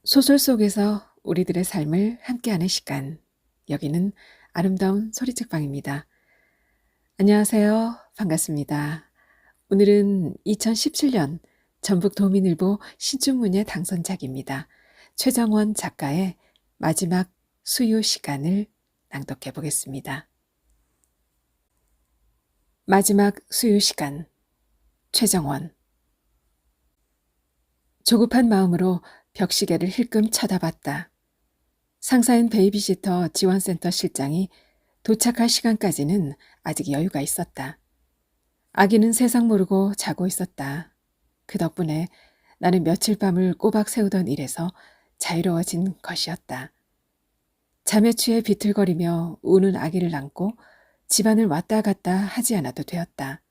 소설 속에서 우리들의 삶을 함께하는 시간. 여기는 아름다운 소리책방입니다. 안녕하세요. 반갑습니다. 오늘은 2017년 전북도민일보 신춘문예 당선작입니다. 최정원 작가의 마지막 수요 시간을 낭독해 보겠습니다. 마지막 수요 시간. 최정원. 조급한 마음으로 벽시계를 힐끔 쳐다봤다. 상사인 베이비시터 지원센터 실장이 도착할 시간까지는 아직 여유가 있었다. 아기는 세상 모르고 자고 있었다. 그 덕분에 나는 며칠 밤을 꼬박 세우던 일에서 자유로워진 것이었다. 잠에 취해 비틀거리며 우는 아기를 안고 집안을 왔다 갔다 하지 않아도 되었다.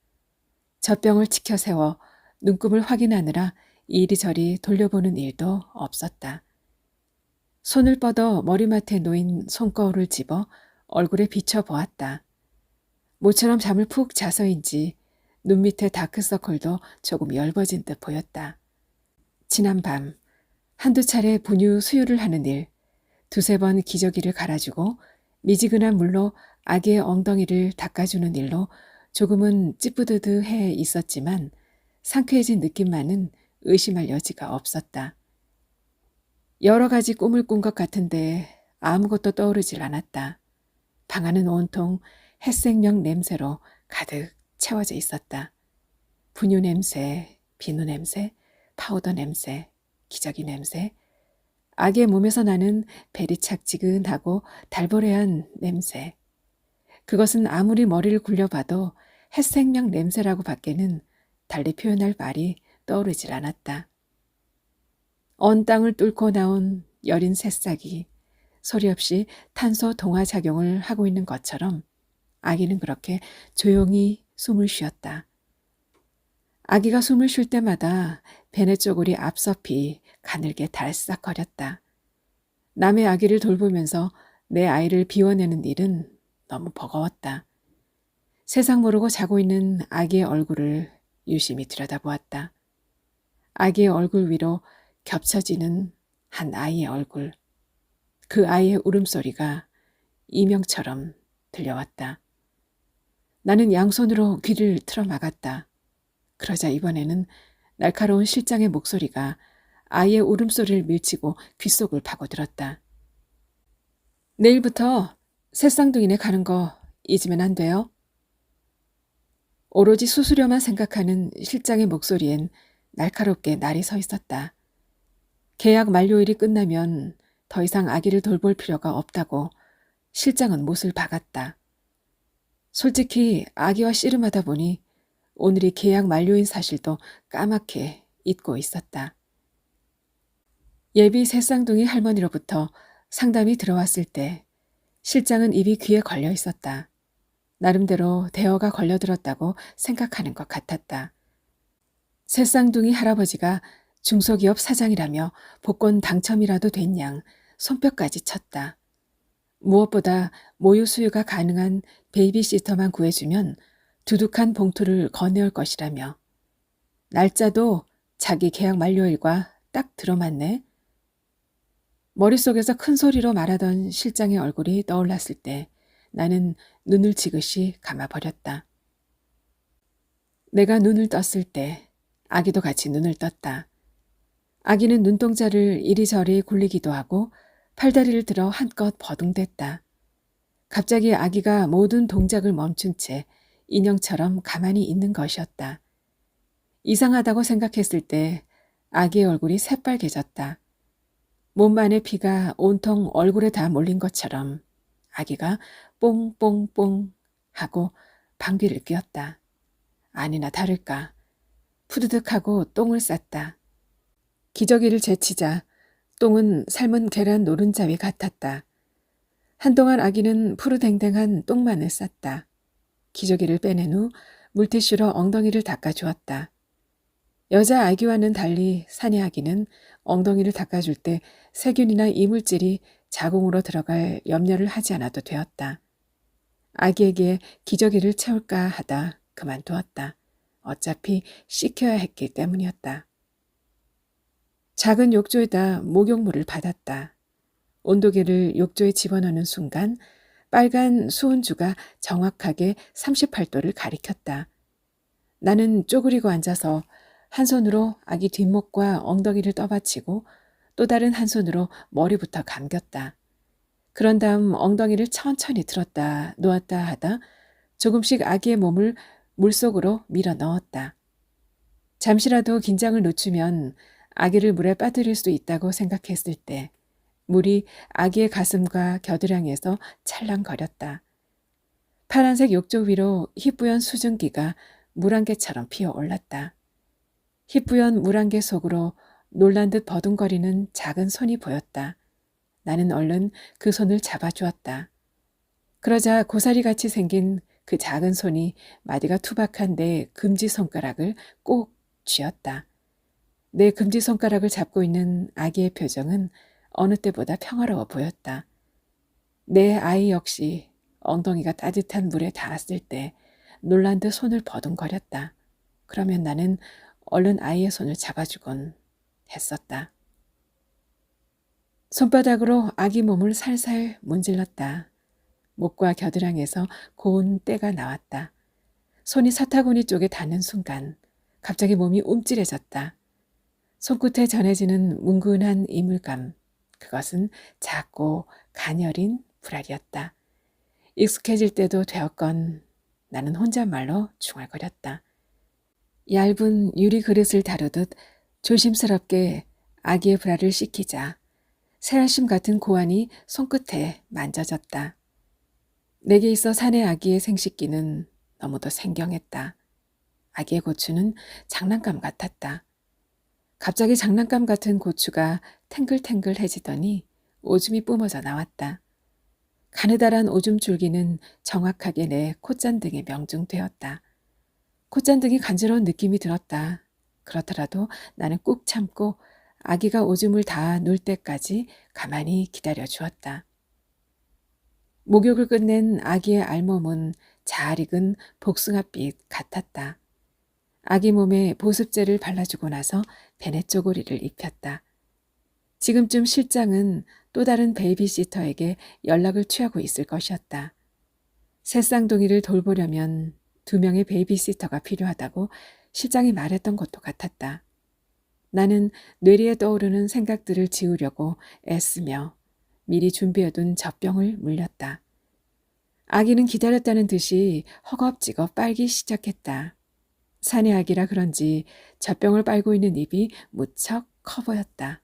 젖병을 치켜 세워 눈금을 확인하느라 이리저리 돌려보는 일도 없었다. 손을 뻗어 머리맡에 놓인 손거울을 집어 얼굴에 비춰보았다. 모처럼 잠을 푹 자서인지 눈 밑에 다크서클도 조금 엷어진 듯 보였다. 지난 밤 한두 차례 분유 수유를 하는 일, 두세 번 기저귀를 갈아주고 미지근한 물로 아기의 엉덩이를 닦아주는 일로 조금은 찌뿌드드해 있었지만 상쾌해진 느낌만은 의심할 여지가 없었다. 여러 가지 꿈을 꾼 것 같은데 아무것도 떠오르질 않았다. 방 안은 온통 햇생명 냄새로 가득 채워져 있었다. 분유 냄새, 비누 냄새, 파우더 냄새, 기저귀 냄새, 아기의 몸에서 나는 베리착지근하고 달보레한 냄새. 그것은 아무리 머리를 굴려봐도 햇생명 냄새라고 밖에는 달리 표현할 말이 떠오르질 않았다. 언 땅을 뚫고 나온 여린 새싹이 소리 없이 탄소 동화 작용을 하고 있는 것처럼 아기는 그렇게 조용히 숨을 쉬었다. 아기가 숨을 쉴 때마다 베네 쪼글이 앞서피 가늘게 달싹거렸다. 남의 아기를 돌보면서 내 아이를 비워내는 일은 너무 버거웠다. 세상 모르고 자고 있는 아기의 얼굴을 유심히 들여다보았다. 아기의 얼굴 위로 겹쳐지는 한 아이의 얼굴. 그 아이의 울음소리가 이명처럼 들려왔다. 나는 양손으로 귀를 틀어막았다. 그러자 이번에는 날카로운 실장의 목소리가 아이의 울음소리를 밀치고 귓속을 파고들었다. 내일부터 새쌍둥이네 가는 거 잊으면 안 돼요? 오로지 수수료만 생각하는 실장의 목소리엔 날카롭게 날이 서 있었다. 계약 만료일이 끝나면 더 이상 아기를 돌볼 필요가 없다고 실장은 못을 박았다. 솔직히 아기와 씨름하다 보니 오늘이 계약 만료인 사실도 까맣게 잊고 있었다. 예비 새쌍둥이 할머니로부터 상담이 들어왔을 때 실장은 입이 귀에 걸려 있었다. 나름대로 대어가 걸려들었다고 생각하는 것 같았다. 새쌍둥이 할아버지가 중소기업 사장이라며 복권 당첨이라도 된 양 손뼉까지 쳤다. 무엇보다 모유 수유가 가능한 베이비시터만 구해주면 두둑한 봉투를 건네올 것이라며 날짜도 자기 계약 만료일과 딱 들어맞네. 머릿속에서 큰 소리로 말하던 실장의 얼굴이 떠올랐을 때 나는 눈을 지그시 감아버렸다. 내가 눈을 떴을 때 아기도 같이 눈을 떴다. 아기는 눈동자를 이리저리 굴리기도 하고 팔다리를 들어 한껏 버둥댔다. 갑자기 아기가 모든 동작을 멈춘 채 인형처럼 가만히 있는 것이었다. 이상하다고 생각했을 때 아기의 얼굴이 새빨개졌다. 몸 안의 피가 온통 얼굴에 다 몰린 것처럼 아기가 뽕뽕뽕 하고 방귀를 뀌었다. 아니나 다를까 푸드득하고 똥을 쌌다. 기저귀를 제치자 똥은 삶은 계란 노른자위 같았다. 한동안 아기는 푸르댕댕한 똥만을 쌌다. 기저귀를 빼낸 후 물티슈로 엉덩이를 닦아주었다. 여자 아기와는 달리 사내 아기는 엉덩이를 닦아줄 때 세균이나 이물질이 자궁으로 들어갈 염려를 하지 않아도 되었다. 아기에게 기저귀를 채울까 하다 그만두었다. 어차피 씻겨야 했기 때문이었다. 작은 욕조에다 목욕물을 받았다. 온도계를 욕조에 집어넣는 순간 빨간 수은주가 정확하게 38도를 가리켰다. 나는 쪼그리고 앉아서 한 손으로 아기 뒷목과 엉덩이를 떠받치고 또 다른 한 손으로 머리부터 감겼다. 그런 다음 엉덩이를 천천히 들었다 놓았다 하다 조금씩 아기의 몸을 물속으로 밀어 넣었다. 잠시라도 긴장을 늦추면 아기를 물에 빠뜨릴 수 있다고 생각했을 때 물이 아기의 가슴과 겨드랑이에서 찰랑거렸다. 파란색 욕조 위로 희뿌연 수증기가 물안개처럼 피어올랐다. 희뿌연 물안개 속으로 놀란 듯 버둥거리는 작은 손이 보였다. 나는 얼른 그 손을 잡아주었다. 그러자 고사리같이 생긴 그 작은 손이 마디가 투박한 내 금지손가락을 꼭 쥐었다. 내 금지손가락을 잡고 있는 아기의 표정은 어느 때보다 평화로워 보였다. 내 아이 역시 엉덩이가 따뜻한 물에 닿았을 때 놀란 듯 손을 버둥거렸다. 그러면 나는 얼른 아이의 손을 잡아주곤 했었다. 손바닥으로 아기 몸을 살살 문질렀다. 목과 겨드랑이에서 고운 때가 나왔다. 손이 사타구니 쪽에 닿는 순간 갑자기 몸이 움찔해졌다. 손끝에 전해지는 뭉근한 이물감. 그것은 작고 가녀린 불알이었다. 익숙해질 때도 되었건 나는 혼잣말로 중얼거렸다. 얇은 유리 그릇을 다루듯 조심스럽게 아기의 불알을 씻기자 새알심 같은 고환이 손끝에 만져졌다. 내게 있어 사내 아기의 생식기는 너무도 생경했다. 아기의 고추는 장난감 같았다. 갑자기 장난감 같은 고추가 탱글탱글해지더니 오줌이 뿜어져 나왔다. 가느다란 오줌 줄기는 정확하게 내 콧잔등에 명중되었다. 콧잔등이 간지러운 느낌이 들었다. 그렇더라도 나는 꾹 참고 아기가 오줌을 다 눌 때까지 가만히 기다려 주었다. 목욕을 끝낸 아기의 알몸은 잘 익은 복숭아빛 같았다. 아기 몸에 보습제를 발라주고 나서 베네 쪼고리를 입혔다. 지금쯤 실장은 또 다른 베이비시터에게 연락을 취하고 있을 것이었다. 새 쌍둥이를 돌보려면 2명의 베이비시터가 필요하다고 실장이 말했던 것도 같았다. 나는 뇌리에 떠오르는 생각들을 지우려고 애쓰며 미리 준비해둔 젖병을 물렸다. 아기는 기다렸다는 듯이 허겁지겁 빨기 시작했다. 사내 아기라 그런지 젖병을 빨고 있는 입이 무척 커 보였다.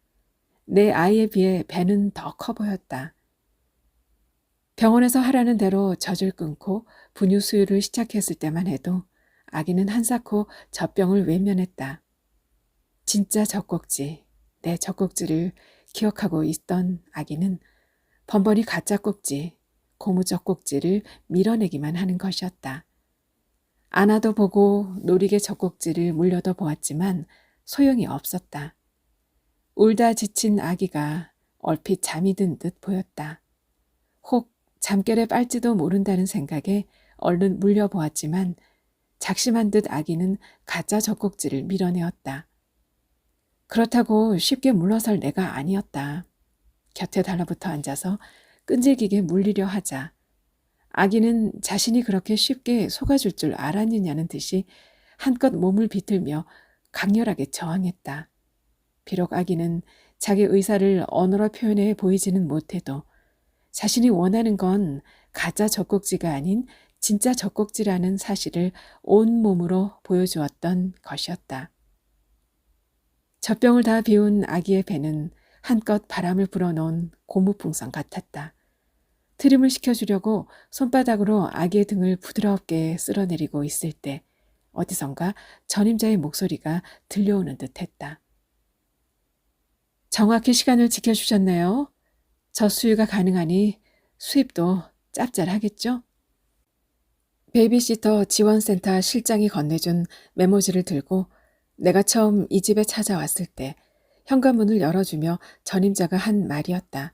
내 아이에 비해 배는 더 커 보였다. 병원에서 하라는 대로 젖을 끊고 분유 수유를 시작했을 때만 해도 아기는 한사코 젖병을 외면했다. 진짜 젖꼭지, 내 젖꼭지를 기억하고 있던 아기는 번번이 가짜 꼭지, 고무 젖꼭지를 밀어내기만 하는 것이었다. 안아도 보고 노리개 젖꼭지를 물려도 보았지만 소용이 없었다. 울다 지친 아기가 얼핏 잠이 든 듯 보였다. 혹 잠결에 빨지도 모른다는 생각에 얼른 물려보았지만 작심한 듯 아기는 가짜 젖꼭지를 밀어내었다. 그렇다고 쉽게 물러설 내가 아니었다. 곁에 달라붙어 앉아서 끈질기게 물리려 하자 아기는 자신이 그렇게 쉽게 속아줄 줄 알았느냐는 듯이 한껏 몸을 비틀며 강렬하게 저항했다. 비록 아기는 자기 의사를 언어로 표현해 보이지는 못해도 자신이 원하는 건 가짜 젖꼭지가 아닌 진짜 젖꼭지라는 사실을 온몸으로 보여주었던 것이었다. 젖병을 다 비운 아기의 배는 한껏 바람을 불어넣은 고무풍선 같았다. 트림을 시켜주려고 손바닥으로 아기의 등을 부드럽게 쓸어내리고 있을 때 어디선가 전임자의 목소리가 들려오는 듯했다. 정확히 시간을 지켜주셨네요. 젖수유가 가능하니 수입도 짭짤하겠죠? 베이비시터 지원센터 실장이 건네준 메모지를 들고 내가 처음 이 집에 찾아왔을 때 현관문을 열어주며 전임자가 한 말이었다.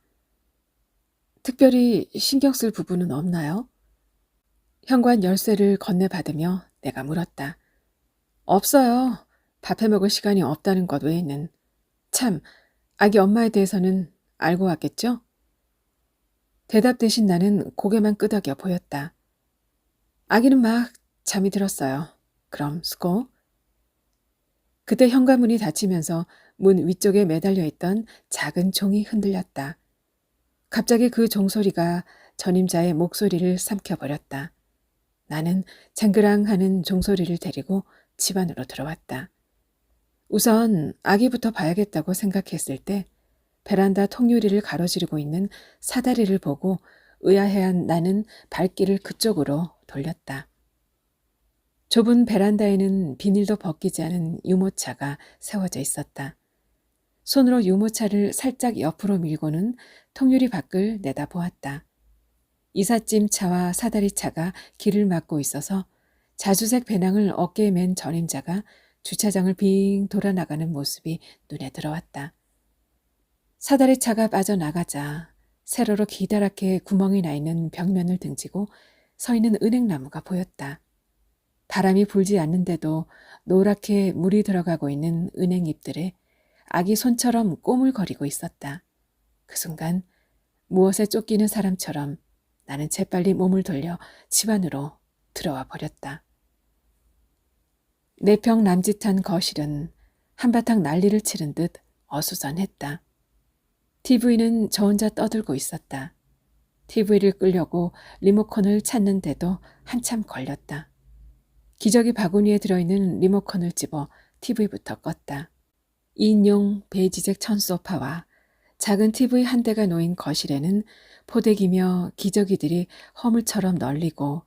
특별히 신경 쓸 부분은 없나요? 현관 열쇠를 건네받으며 내가 물었다. 없어요. 밥해 먹을 시간이 없다는 것 외에는. 참, 아기 엄마에 대해서는 알고 왔겠죠? 대답 대신 나는 고개만 끄덕여 보였다. 아기는 막 잠이 들었어요. 그럼 수고. 그때 현관문이 닫히면서 문 위쪽에 매달려 있던 작은 종이 흔들렸다. 갑자기 그 종소리가 전임자의 목소리를 삼켜버렸다. 나는 쟁그랑하는 종소리를 데리고 집 안으로 들어왔다. 우선 아기부터 봐야겠다고 생각했을 때 베란다 통유리를 가로지르고 있는 사다리를 보고 의아해한 나는 발길을 그쪽으로 돌렸다. 좁은 베란다에는 비닐도 벗기지 않은 유모차가 세워져 있었다. 손으로 유모차를 살짝 옆으로 밀고는 통유리 밖을 내다보았다. 이삿짐 차와 사다리 차가 길을 막고 있어서 자주색 배낭을 어깨에 맨 전임자가 주차장을 빙 돌아 나가는 모습이 눈에 들어왔다. 사다리 차가 빠져나가자 세로로 기다랗게 구멍이 나 있는 벽면을 등지고 서 있는 은행나무가 보였다. 바람이 불지 않는데도 노랗게 물이 들어가고 있는 은행잎들에 아기 손처럼 꼬물거리고 있었다. 그 순간 무엇에 쫓기는 사람처럼 나는 재빨리 몸을 돌려 집 안으로 들어와 버렸다. 네평 남짓한 거실은 한바탕 난리를 치른 듯 어수선했다. TV는 저 혼자 떠들고 있었다. TV를 끄려고 리모컨을 찾는데도 한참 걸렸다. 기저귀 바구니에 들어있는 리모컨을 집어 TV부터 껐다. 2인용 베이지색 천소파와 작은 TV 한 대가 놓인 거실에는 포대기며 기저귀들이 허물처럼 널리고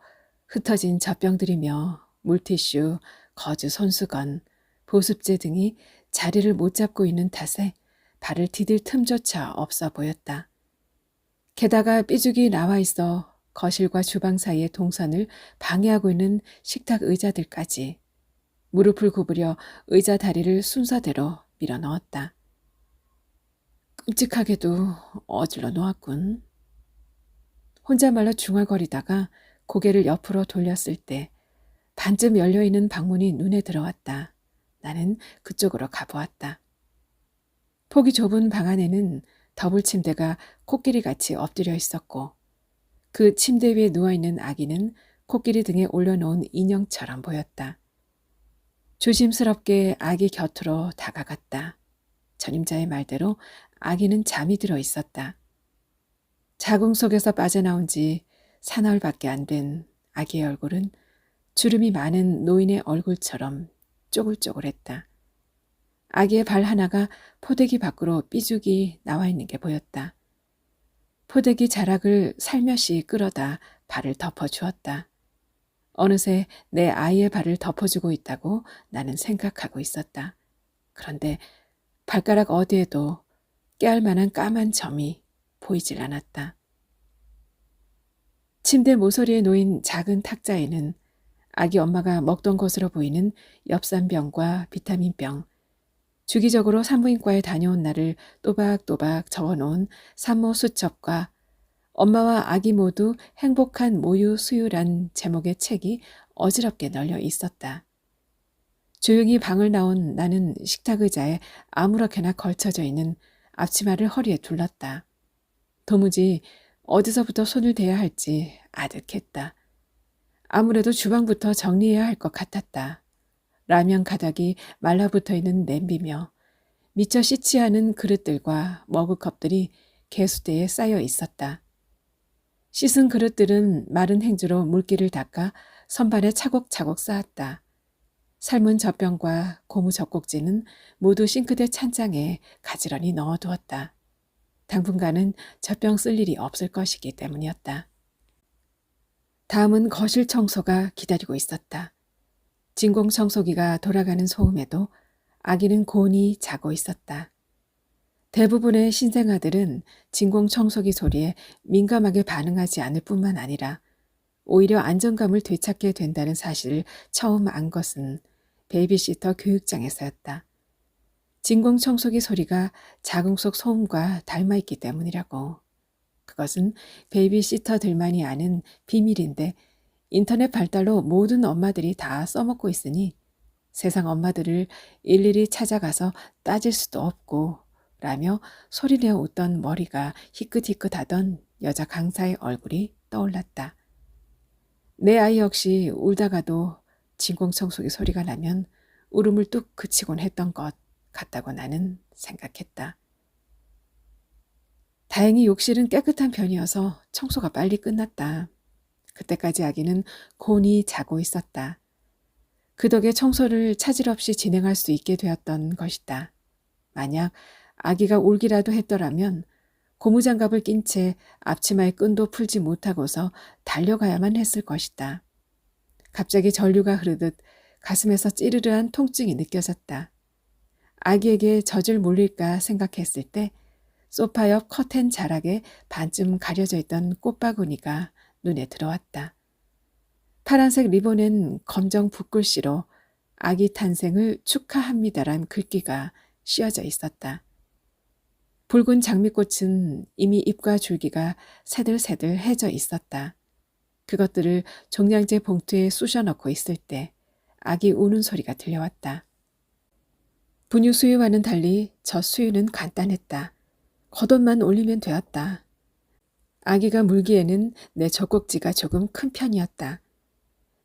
흩어진 젖병들이며 물티슈, 거즈 손수건, 보습제 등이 자리를 못 잡고 있는 탓에 발을 디딜 틈조차 없어 보였다. 게다가 삐죽이 나와 있어 거실과 주방 사이의 동선을 방해하고 있는 식탁 의자들까지 무릎을 구부려 의자 다리를 순서대로 밀어 넣었다. 끔찍하게도 어질러 놓았군. 혼자말로 중얼거리다가 고개를 옆으로 돌렸을 때 반쯤 열려있는 방문이 눈에 들어왔다. 나는 그쪽으로 가보았다. 폭이 좁은 방 안에는 더블 침대가 코끼리같이 엎드려 있었고 그 침대 위에 누워있는 아기는 코끼리 등에 올려놓은 인형처럼 보였다. 조심스럽게 아기 곁으로 다가갔다. 전임자의 말대로 아기는 잠이 들어 있었다. 자궁 속에서 빠져나온 지 사나흘밖에 안 된 아기의 얼굴은 주름이 많은 노인의 얼굴처럼 쪼글쪼글했다. 아기의 발 하나가 포대기 밖으로 삐죽이 나와 있는 게 보였다. 포대기 자락을 살며시 끌어다 발을 덮어주었다. 어느새 내 아이의 발을 덮어주고 있다고 나는 생각하고 있었다. 그런데 발가락 어디에도 깨알 만한 까만 점이 보이질 않았다. 침대 모서리에 놓인 작은 탁자에는 아기 엄마가 먹던 것으로 보이는 엽산병과 비타민병, 주기적으로 산부인과에 다녀온 날을 또박또박 적어놓은 산모 수첩과 엄마와 아기 모두 행복한 모유 수유란 제목의 책이 어지럽게 널려 있었다. 조용히 방을 나온 나는 식탁 의자에 아무렇게나 걸쳐져 있는 앞치마를 허리에 둘렀다. 도무지 어디서부터 손을 대야 할지 아득했다. 아무래도 주방부터 정리해야 할 것 같았다. 라면 가닥이 말라붙어 있는 냄비며 미처 씻지 않은 그릇들과 머그컵들이 개수대에 쌓여 있었다. 씻은 그릇들은 마른 행주로 물기를 닦아 선반에 차곡차곡 쌓았다. 삶은 젖병과 고무 젖꼭지는 모두 싱크대 찬장에 가지런히 넣어두었다. 당분간은 젖병 쓸 일이 없을 것이기 때문이었다. 다음은 거실 청소가 기다리고 있었다. 진공청소기가 돌아가는 소음에도 아기는 곤히 자고 있었다. 대부분의 신생아들은 진공청소기 소리에 민감하게 반응하지 않을 뿐만 아니라 오히려 안정감을 되찾게 된다는 사실을 처음 안 것은 베이비시터 교육장에서였다. 진공청소기 소리가 자궁 속 소음과 닮아있기 때문이라고. 그것은 베이비시터들만이 아는 비밀인데 인터넷 발달로 모든 엄마들이 다 써먹고 있으니 세상 엄마들을 일일이 찾아가서 따질 수도 없고 라며 소리내어 웃던 머리가 희끗희끗하던 여자 강사의 얼굴이 떠올랐다. 내 아이 역시 울다가도 진공청소기 소리가 나면 울음을 뚝 그치곤 했던 것 같다고 나는 생각했다. 다행히 욕실은 깨끗한 편이어서 청소가 빨리 끝났다. 그때까지 아기는 곤히 자고 있었다. 그 덕에 청소를 차질 없이 진행할 수 있게 되었던 것이다. 만약 아기가 울기라도 했더라면 고무장갑을 낀 채 앞치마의 끈도 풀지 못하고서 달려가야만 했을 것이다. 갑자기 전류가 흐르듯 가슴에서 찌르르한 통증이 느껴졌다. 아기에게 젖을 물릴까 생각했을 때 소파 옆 커튼 자락에 반쯤 가려져 있던 꽃바구니가 눈에 들어왔다. 파란색 리본엔 검정 붓글씨로 아기 탄생을 축하합니다란 글귀가 씌어져 있었다. 붉은 장미꽃은 이미 잎과 줄기가 새들새들해져 있었다. 그것들을 종량제 봉투에 쑤셔 넣고 있을 때 아기 우는 소리가 들려왔다. 분유 수유와는 달리 젖 수유는 간단했다. 겉옷만 올리면 되었다. 아기가 물기에는 내 젖꼭지가 조금 큰 편이었다.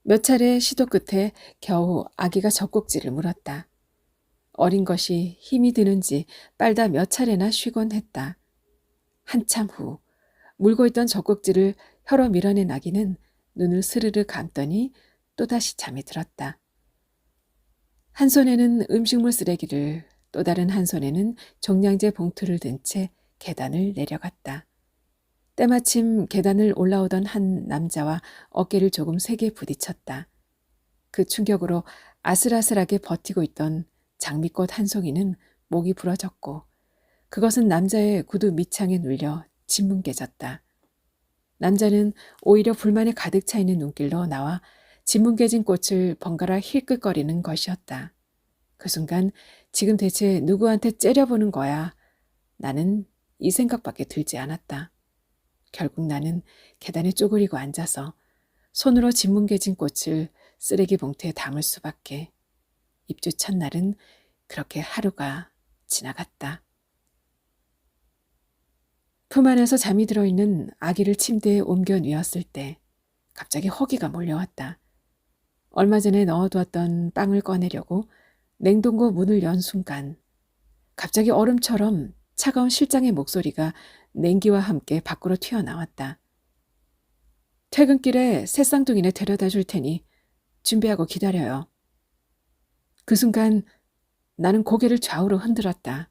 몇 차례 시도 끝에 겨우 아기가 젖꼭지를 물었다. 어린 것이 힘이 드는지 빨다 몇 차례나 쉬곤 했다. 한참 후 물고 있던 젖꼭지를 혀로 밀어낸 아기는 눈을 스르르 감더니 또다시 잠이 들었다. 한 손에는 음식물 쓰레기를, 또 다른 한 손에는 종량제 봉투를 든 채 계단을 내려갔다. 때마침 계단을 올라오던 한 남자와 어깨를 조금 세게 부딪혔다. 그 충격으로 아슬아슬하게 버티고 있던 장미꽃 한 송이는 목이 부러졌고 그것은 남자의 구두 밑창에 눌려 짓뭉개졌다. 남자는 오히려 불만에 가득 차 있는 눈길로 나와 짓뭉개진 꽃을 번갈아 힐끗거리는 것이었다. 그 순간 지금 대체 누구한테 째려보는 거야? 나는 이 생각밖에 들지 않았다. 결국 나는 계단에 쪼그리고 앉아서 손으로 짓뭉개진 꽃을 쓰레기 봉투에 담을 수밖에. 입주 첫날은 그렇게 하루가 지나갔다. 품 안에서 잠이 들어있는 아기를 침대에 옮겨 뉘었을 때 갑자기 허기가 몰려왔다. 얼마 전에 넣어두었던 빵을 꺼내려고 냉동고 문을 연 순간 갑자기 얼음처럼 차가운 실장의 목소리가 냉기와 함께 밖으로 튀어나왔다. 퇴근길에 새 쌍둥이네 데려다 줄 테니 준비하고 기다려요. 그 순간 나는 고개를 좌우로 흔들었다.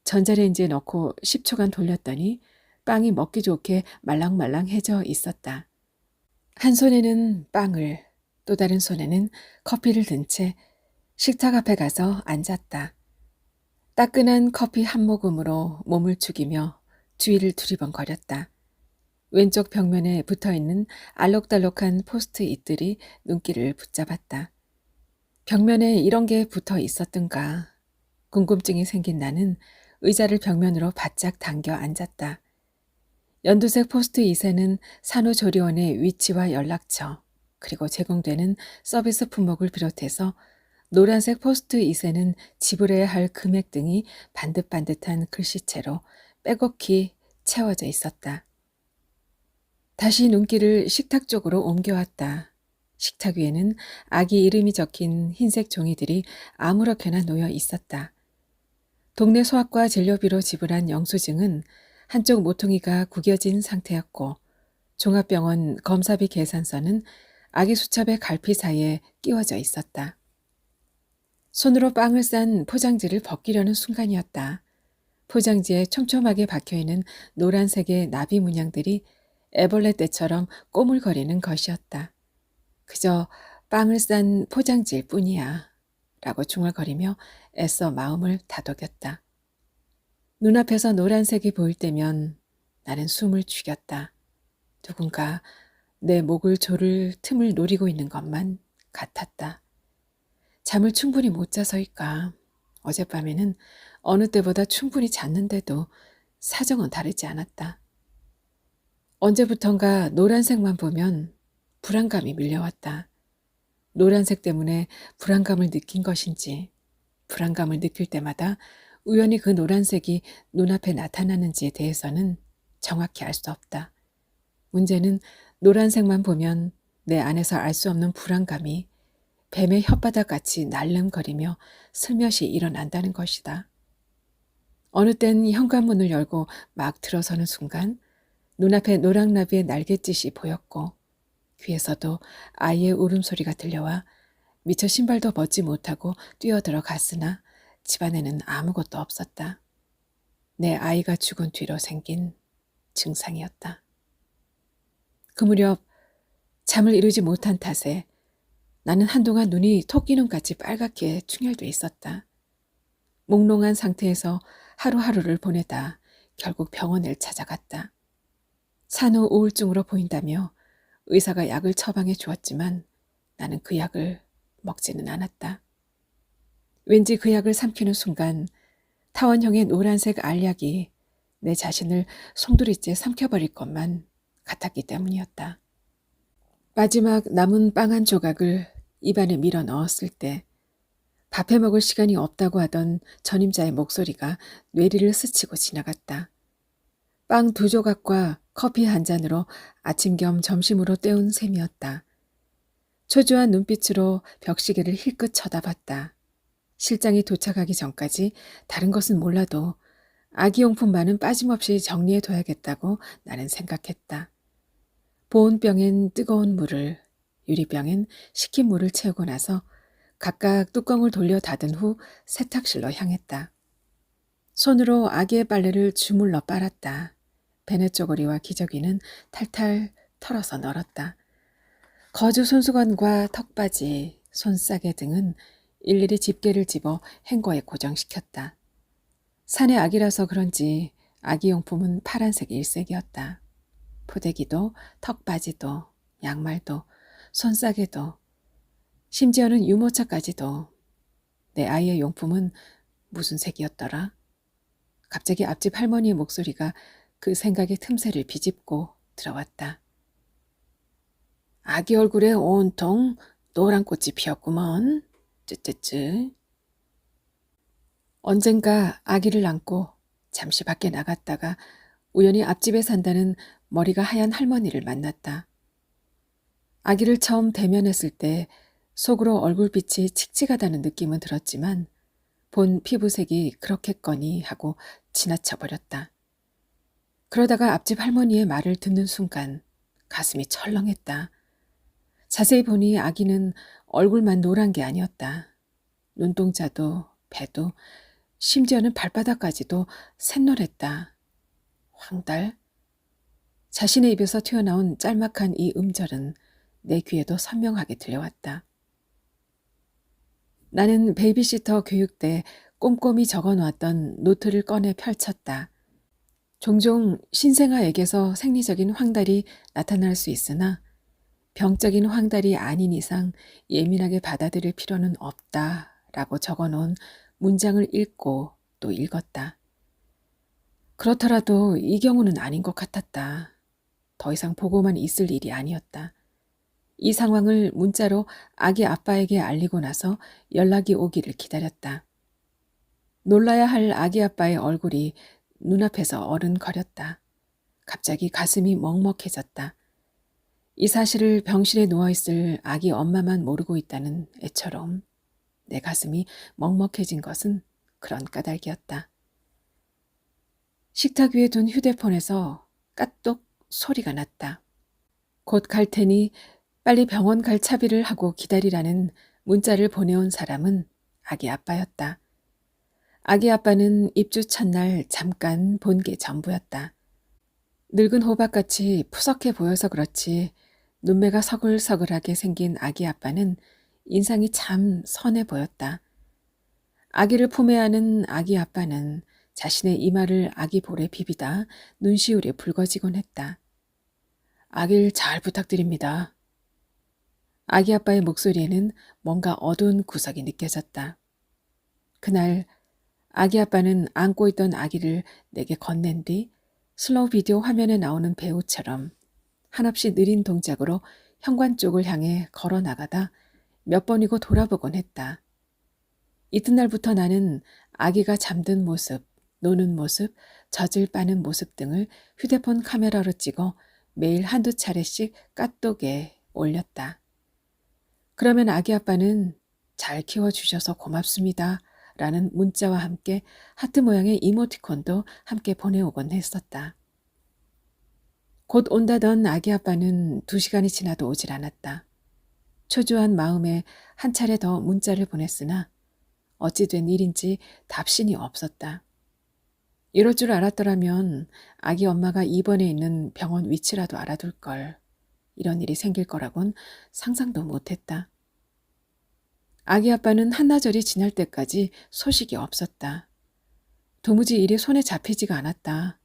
전자레인지에 넣고 10초간 돌렸더니 빵이 먹기 좋게 말랑말랑해져 있었다. 한 손에는 빵을, 또 다른 손에는 커피를 든 채 식탁 앞에 가서 앉았다. 따끈한 커피 한 모금으로 몸을 죽이며 주위를 두리번거렸다. 왼쪽 벽면에 붙어있는 알록달록한 포스트잇들이 눈길을 붙잡았다. 벽면에 이런 게 붙어 있었던가. 궁금증이 생긴 나는 의자를 벽면으로 바짝 당겨 앉았다. 연두색 포스트잇에는 산후조리원의 위치와 연락처, 그리고 제공되는 서비스 품목을 비롯해서 노란색 포스트잇에는 지불해야 할 금액 등이 반듯반듯한 글씨체로 빼곡히 채워져 있었다. 다시 눈길을 식탁 쪽으로 옮겨왔다. 식탁 위에는 아기 이름이 적힌 흰색 종이들이 아무렇게나 놓여 있었다. 동네 소아과 진료비로 지불한 영수증은 한쪽 모퉁이가 구겨진 상태였고 종합병원 검사비 계산서는 아기 수첩의 갈피 사이에 끼워져 있었다. 손으로 빵을 싼 포장지를 벗기려는 순간이었다. 포장지에 촘촘하게 박혀있는 노란색의 나비 문양들이 애벌레 떼처럼 꼬물거리는 것이었다. 그저 빵을 싼 포장지일 뿐이야 라고 중얼거리며 애써 마음을 다독였다. 눈앞에서 노란색이 보일 때면 나는 숨을 죽였다. 누군가 내 목을 조를 틈을 노리고 있는 것만 같았다. 잠을 충분히 못 자서일까. 어젯밤에는 어느 때보다 충분히 잤는데도 사정은 다르지 않았다. 언제부턴가 노란색만 보면 불안감이 밀려왔다. 노란색 때문에 불안감을 느낀 것인지, 불안감을 느낄 때마다 우연히 그 노란색이 눈앞에 나타나는지에 대해서는 정확히 알 수 없다. 문제는 노란색만 보면 내 안에서 알 수 없는 불안감이 뱀의 혓바닥 같이 날름거리며 슬며시 일어난다는 것이다. 어느 땐 현관문을 열고 막 들어서는 순간 눈앞에 노랑나비의 날갯짓이 보였고 귀에서도 아이의 울음소리가 들려와 미처 신발도 벗지 못하고 뛰어들어 갔으나 집안에는 아무것도 없었다. 내 아이가 죽은 뒤로 생긴 증상이었다. 그 무렵 잠을 이루지 못한 탓에 나는 한동안 눈이 토끼눈같이 빨갛게 충혈돼 있었다. 몽롱한 상태에서 하루하루를 보내다 결국 병원을 찾아갔다. 산후 우울증으로 보인다며 의사가 약을 처방해 주었지만 나는 그 약을 먹지는 않았다. 왠지 그 약을 삼키는 순간 타원형의 노란색 알약이 내 자신을 송두리째 삼켜버릴 것만 같았기 때문이었다. 마지막 남은 빵 한 조각을 입안에 밀어 넣었을 때 밥해 먹을 시간이 없다고 하던 전임자의 목소리가 뇌리를 스치고 지나갔다. 빵 2조각과 커피 한 잔으로 아침 겸 점심으로 때운 셈이었다. 초조한 눈빛으로 벽시계를 힐끗 쳐다봤다. 실장이 도착하기 전까지 다른 것은 몰라도 아기용품만은 빠짐없이 정리해둬야겠다고 나는 생각했다. 보온병엔 뜨거운 물을, 유리병엔 식힌 물을 채우고 나서 각각 뚜껑을 돌려 닫은 후 세탁실로 향했다. 손으로 아기의 빨래를 주물러 빨았다. 베네 쪼고리와 기저귀는 탈탈 털어서 널었다. 거즈 손수건과 턱바지, 손싸개 등은 일일이 집게를 집어 행거에 고정시켰다. 산의 아기라서 그런지 아기용품은 파란색 일색이었다. 포대기도, 턱바지도, 양말도, 손싸개도, 심지어는 유모차까지도. 내 아이의 용품은 무슨 색이었더라? 갑자기 앞집 할머니의 목소리가 그 생각의 틈새를 비집고 들어왔다. 아기 얼굴에 온통 노란 꽃이 피었구먼. 쯔쯔쯔. 언젠가 아기를 안고 잠시 밖에 나갔다가 우연히 앞집에 산다는 머리가 하얀 할머니를 만났다. 아기를 처음 대면했을 때 속으로 얼굴빛이 칙칙하다는 느낌은 들었지만 본 피부색이 그렇겠거니 하고 지나쳐버렸다. 그러다가 앞집 할머니의 말을 듣는 순간 가슴이 철렁했다. 자세히 보니 아기는 얼굴만 노란 게 아니었다. 눈동자도 배도 심지어는 발바닥까지도 샛노랬다. 황달? 자신의 입에서 튀어나온 짤막한 이 음절은 내 귀에도 선명하게 들려왔다. 나는 베이비시터 교육 때 꼼꼼히 적어놓았던 노트를 꺼내 펼쳤다. 종종 신생아에게서 생리적인 황달이 나타날 수 있으나 병적인 황달이 아닌 이상 예민하게 받아들일 필요는 없다라고 적어놓은 문장을 읽고 또 읽었다. 그렇더라도 이 경우는 아닌 것 같았다. 더 이상 보고만 있을 일이 아니었다. 이 상황을 문자로 아기 아빠에게 알리고 나서 연락이 오기를 기다렸다. 놀라야 할 아기 아빠의 얼굴이 눈앞에서 어른거렸다. 갑자기 가슴이 먹먹해졌다. 이 사실을 병실에 누워있을 아기 엄마만 모르고 있다는 애처럼 내 가슴이 먹먹해진 것은 그런 까닭이었다. 식탁 위에 둔 휴대폰에서 까똑 소리가 났다. 곧 갈 테니 빨리 병원 갈 차비를 하고 기다리라는 문자를 보내온 사람은 아기 아빠였다. 아기 아빠는 입주 첫날 잠깐 본 게 전부였다. 늙은 호박같이 푸석해 보여서 그렇지 눈매가 서글서글하게 생긴 아기 아빠는 인상이 참 선해 보였다. 아기를 품에 안은 아기 아빠는 자신의 이마를 아기 볼에 비비다 눈시울이 붉어지곤 했다. 아기를 잘 부탁드립니다. 아기 아빠의 목소리에는 뭔가 어두운 구석이 느껴졌다. 그날 아기 아빠는 안고 있던 아기를 내게 건넨 뒤 슬로우 비디오 화면에 나오는 배우처럼 한없이 느린 동작으로 현관 쪽을 향해 걸어 나가다 몇 번이고 돌아보곤 했다. 이튿날부터 나는 아기가 잠든 모습, 노는 모습, 젖을 빠는 모습 등을 휴대폰 카메라로 찍어 매일 한두 차례씩 까똑에 올렸다. 그러면 아기 아빠는 잘 키워주셔서 고맙습니다 라는 문자와 함께 하트 모양의 이모티콘도 함께 보내오곤 했었다. 곧 온다던 아기 아빠는 2시간이 지나도 오질 않았다. 초조한 마음에 한 차례 더 문자를 보냈으나 어찌 된 일인지 답신이 없었다. 이럴 줄 알았더라면 아기 엄마가 입원해 있는 병원 위치라도 알아둘 걸. 이런 일이 생길 거라곤 상상도 못했다. 아기 아빠는 한나절이 지날 때까지 소식이 없었다. 도무지 일이 손에 잡히지가 않았다.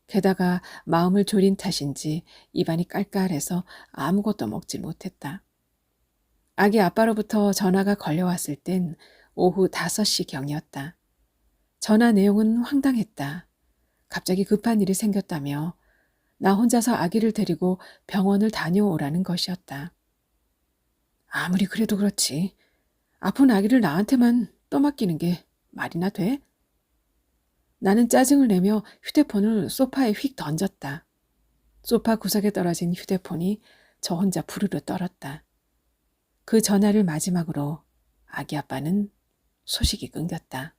게다가 마음을 졸인 탓인지 입안이 깔깔해서 아무것도 먹지 못했다. 아기 아빠로부터 전화가 걸려왔을 땐 오후 5시경이었다. 전화 내용은 황당했다. 갑자기 급한 일이 생겼다며 나 혼자서 아기를 데리고 병원을 다녀오라는 것이었다. 아무리 그래도 그렇지. 아픈 아기를 나한테만 떠맡기는 게 말이나 돼? 나는 짜증을 내며 휴대폰을 소파에 휙 던졌다. 소파 구석에 떨어진 휴대폰이 저 혼자 부르르 떨었다. 그 전화를 마지막으로 아기 아빠는 소식이 끊겼다.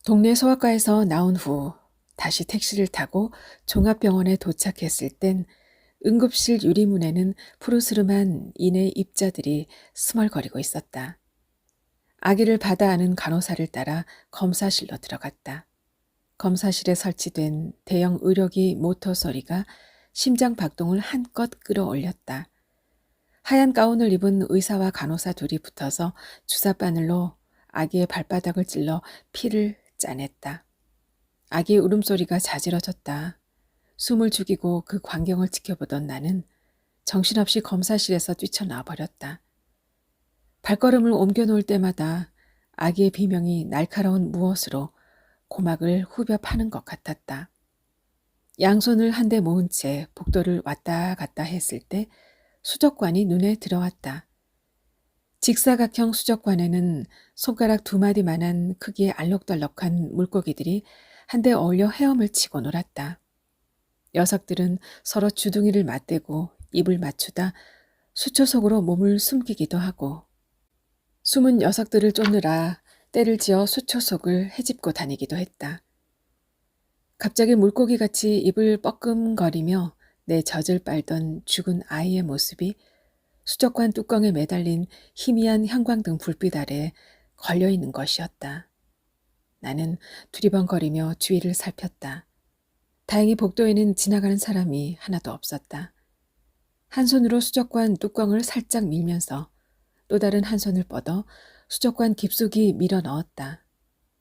동네 소아과에서 나온 후 다시 택시를 타고 종합병원에 도착했을 땐 응급실 유리문에는 푸르스름한 인의 입자들이 스멀거리고 있었다. 아기를 받아 안은 간호사를 따라 검사실로 들어갔다. 검사실에 설치된 대형 의료기 모터 소리가 심장 박동을 한껏 끌어올렸다. 하얀 가운을 입은 의사와 간호사 둘이 붙어서 주사바늘로 아기의 발바닥을 찔러 피를 짜냈다. 아기의 울음소리가 자지러졌다. 숨을 죽이고 그 광경을 지켜보던 나는 정신없이 검사실에서 뛰쳐나와 버렸다. 발걸음을 옮겨놓을 때마다 아기의 비명이 날카로운 무엇으로 고막을 후벼 파는 것 같았다. 양손을 한데 모은 채 복도를 왔다 갔다 했을 때 수족관이 눈에 들어왔다. 직사각형 수족관에는 손가락 2마디만한 크기의 알록달록한 물고기들이 한데 어울려 헤엄을 치고 놀았다. 녀석들은 서로 주둥이를 맞대고 입을 맞추다 수초 속으로 몸을 숨기기도 하고 숨은 녀석들을 쫓느라 때를 지어 수초 속을 헤집고 다니기도 했다. 갑자기 물고기같이 입을 뻐끔거리며 내 젖을 빨던 죽은 아이의 모습이 수족관 뚜껑에 매달린 희미한 형광등 불빛 아래 걸려있는 것이었다. 나는 두리번거리며 주위를 살폈다. 다행히 복도에는 지나가는 사람이 하나도 없었다. 한 손으로 수족관 뚜껑을 살짝 밀면서 또 다른 한 손을 뻗어 수족관 깊숙이 밀어 넣었다.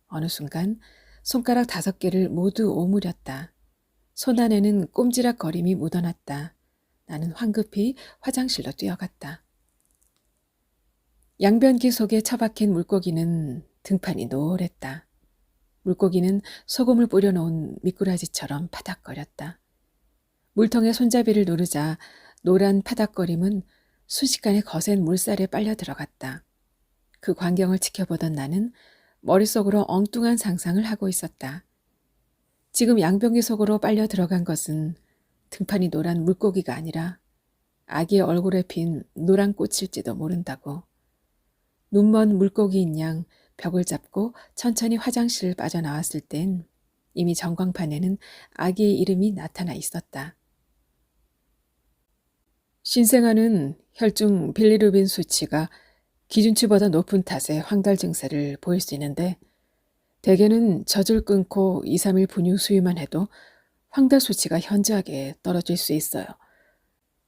어느 순간 손가락 5개를 모두 오므렸다. 손 안에는 꼼지락거림이 묻어났다. 나는 황급히 화장실로 뛰어갔다. 양변기 속에 처박힌 물고기는 등판이 노랬다. 물고기는 소금을 뿌려놓은 미꾸라지처럼 파닥거렸다. 물통에 손잡이를 누르자 노란 파닥거림은 순식간에 거센 물살에 빨려 들어갔다. 그 광경을 지켜보던 나는 머릿속으로 엉뚱한 상상을 하고 있었다. 지금 양변기 속으로 빨려 들어간 것은 등판이 노란 물고기가 아니라 아기의 얼굴에 핀 노란 꽃일지도 모른다고. 눈먼 물고기인 양 벽을 잡고 천천히 화장실을 빠져나왔을 땐 이미 전광판에는 아기의 이름이 나타나 있었다. 신생아는 혈중 빌리루빈 수치가 기준치보다 높은 탓에 황달 증세를 보일 수 있는데 대개는 젖을 끊고 2, 3일 분유 수유만 해도 황달 수치가 현저하게 떨어질 수 있어요.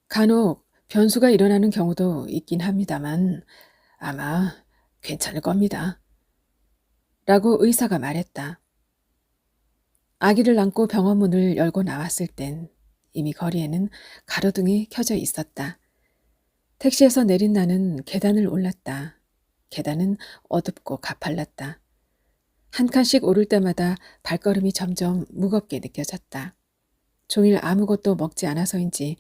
간혹 변수가 일어나는 경우도 있긴 합니다만 아마 괜찮을 겁니다. 라고 의사가 말했다. 아기를 안고 병원 문을 열고 나왔을 땐 이미 거리에는 가로등이 켜져 있었다. 택시에서 내린 나는 계단을 올랐다. 계단은 어둡고 가팔랐다. 한 칸씩 오를 때마다 발걸음이 점점 무겁게 느껴졌다. 종일 아무것도 먹지 않아서인지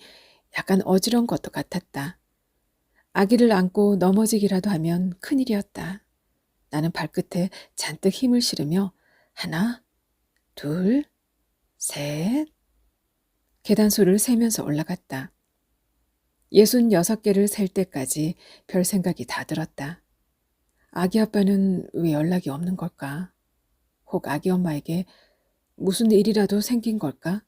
약간 어지러운 것도 같았다. 아기를 안고 넘어지기라도 하면 큰일이었다. 나는 발끝에 잔뜩 힘을 실으며 하나, 둘, 셋. 계단소를 세면서 올라갔다. 66개를 셀 때까지 별 생각이 다 들었다. 아기 아빠는 왜 연락이 없는 걸까? 혹 아기 엄마에게 무슨 일이라도 생긴 걸까?